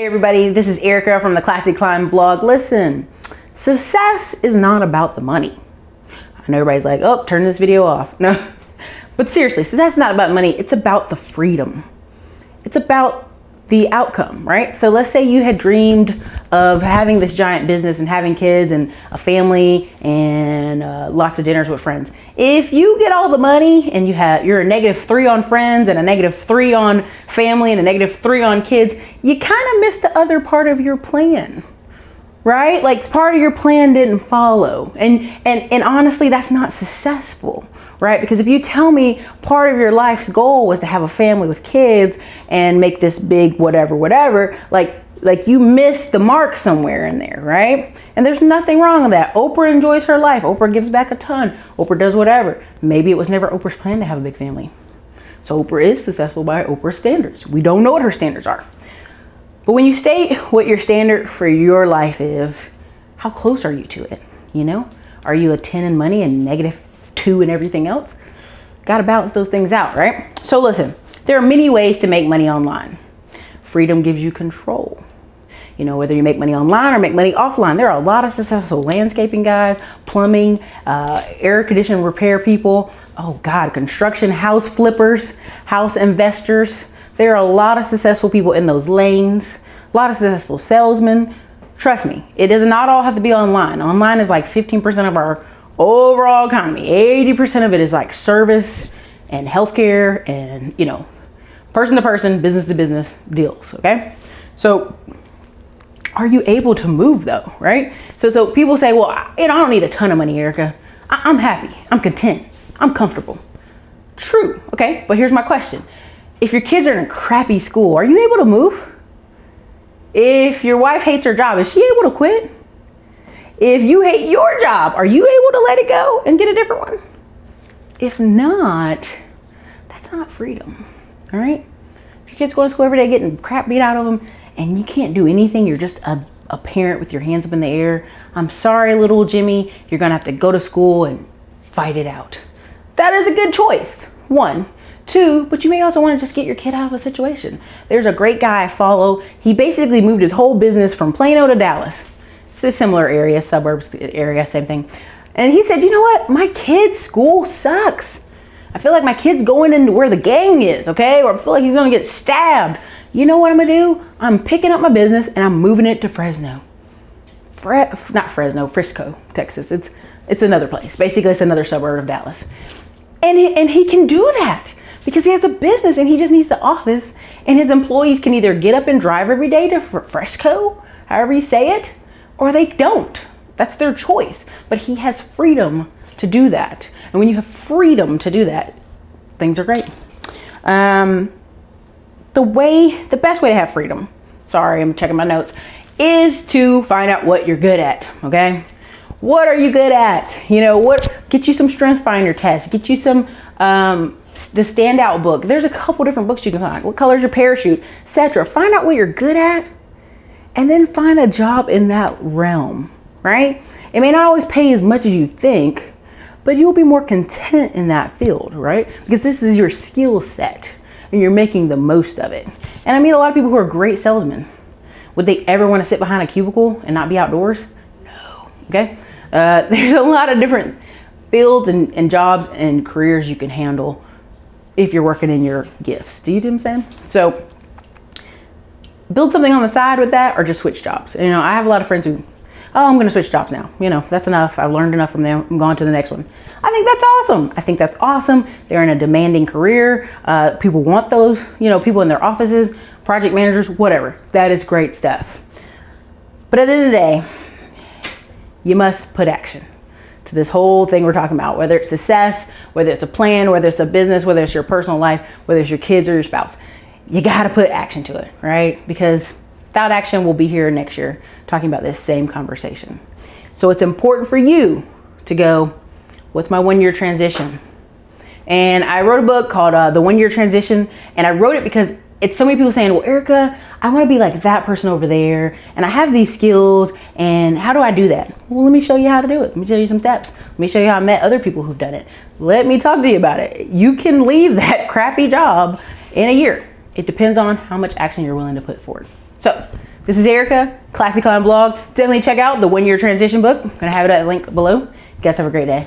Hey everybody, this is Erica from the Classy Climb blog. Listen, success is not about the money. I know everybody's like, oh, turn this video off. No, but seriously, success is not about money. It's about the freedom. It's about the outcome, right? So let's say you had dreamed of having this giant business and having kids and a family and lots of dinners with friends. If you get all the money and you're a -3 on friends and a -3 on family and a -3 on kids, you kind of missed the other part of your plan, right? Like part of your plan didn't follow. And honestly, that's not successful, right? Because if you tell me part of your life's goal was to have a family with kids and make this big whatever, like you missed the mark somewhere in there, right? And there's nothing wrong with that. Oprah enjoys her life. Oprah gives back a ton. Oprah does whatever. Maybe it was never Oprah's plan to have a big family. So Oprah is successful by Oprah's standards. We don't know what her standards are. But when you state what your standard for your life is, how close are you to it? You know, are you a 10 in money and -2 in everything else? Got to balance those things out, right? So listen, there are many ways to make money online. Freedom gives you control. You know, whether you make money online or make money offline, there are a lot of successful landscaping guys, plumbing, air conditioning repair people. Oh God, construction, house flippers, house investors. There are a lot of successful people in those lanes, a lot of successful salesmen. Trust me, it does not all have to be online. Online is like 15% of our overall economy. 80% of it is like service and healthcare and, you know, person to person, business to business deals, okay? So are you able to move though, right? So people say, well, I don't need a ton of money, Erica. I'm happy, I'm content, I'm comfortable. True, okay, but here's my question. If your kids are in a crappy school, are you able to move? If your wife hates her job, is she able to quit? If you hate your job, are you able to let it go and get a different one? If not, that's not freedom, all right? If your kids go to school every day getting crap beat out of them and you can't do anything, you're just a parent with your hands up in the air. I'm sorry, little Jimmy, you're gonna have to go to school and fight it out. That is a good choice, one. Two, but you may also want to just get your kid out of a situation. There's a great guy I follow. He basically moved his whole business from Plano to Dallas. It's a similar area, suburbs area, same thing. And he said, you know what? My kid's school sucks. I feel like my kid's going into where the gang is, okay? Or I feel like he's gonna get stabbed. You know what I'm gonna do? I'm picking up my business and I'm moving it to Fresno. Not Fresno, Frisco, Texas. It's another place. Basically, it's another suburb of Dallas. And he can do that because he has a business and he just needs the office, and his employees can either get up and drive every day to Frisco, however you say it, or they don't. That's their choice. But he has freedom to do that. And when you have freedom to do that, things are great. The best way to have freedom, sorry, I'm checking my notes, is to find out what you're good at, okay? What are you good at? You know, get you some Strength Finder tests, get you some, the Standout book. There's a couple different books you can find. What color's your parachute, etc. Find out what you're good at and then find a job in that realm, right? It may not always pay as much as you think, but you'll be more content in that field, right? Because this is your skill set and you're making the most of it. And I meet a lot of people who are great salesmen. Would they ever want to sit behind a cubicle and not be outdoors? No, okay? There's a lot of different fields and jobs and careers you can handle if you're working in your gifts. Do you know what I'm saying? So build something on the side with that or just switch jobs. You know, I have a lot of friends who, oh, I'm gonna switch jobs now. You know, that's enough. I've learned enough from them. I'm going to the next one. I think that's awesome. I think that's awesome. They're in a demanding career. People want those, you know, people in their offices, project managers, whatever. That is great stuff. But at the end of the day, you must put action to this whole thing we're talking about, whether it's success, whether it's a plan, whether it's a business, whether it's your personal life, whether it's your kids or your spouse. You got to put action to it, right? Because without action, we'll be here next year talking about this same conversation. So it's important for you to go, what's my 1-year transition? And I wrote a book called The 1-Year Transition, and I wrote it because it's so many people saying, well, Erica, I want to be like that person over there, and I have these skills, and how do I do that? Well, let me show you how to do it. Let me show you some steps. Let me show you how I met other people who've done it. Let me talk to you about it. You can leave that crappy job in a year. It depends on how much action you're willing to put forward. So This is Erica, Classy Climb Blog. Definitely check out the 1 Year Transition book. I'm gonna have it at the link below. You guys have a great day.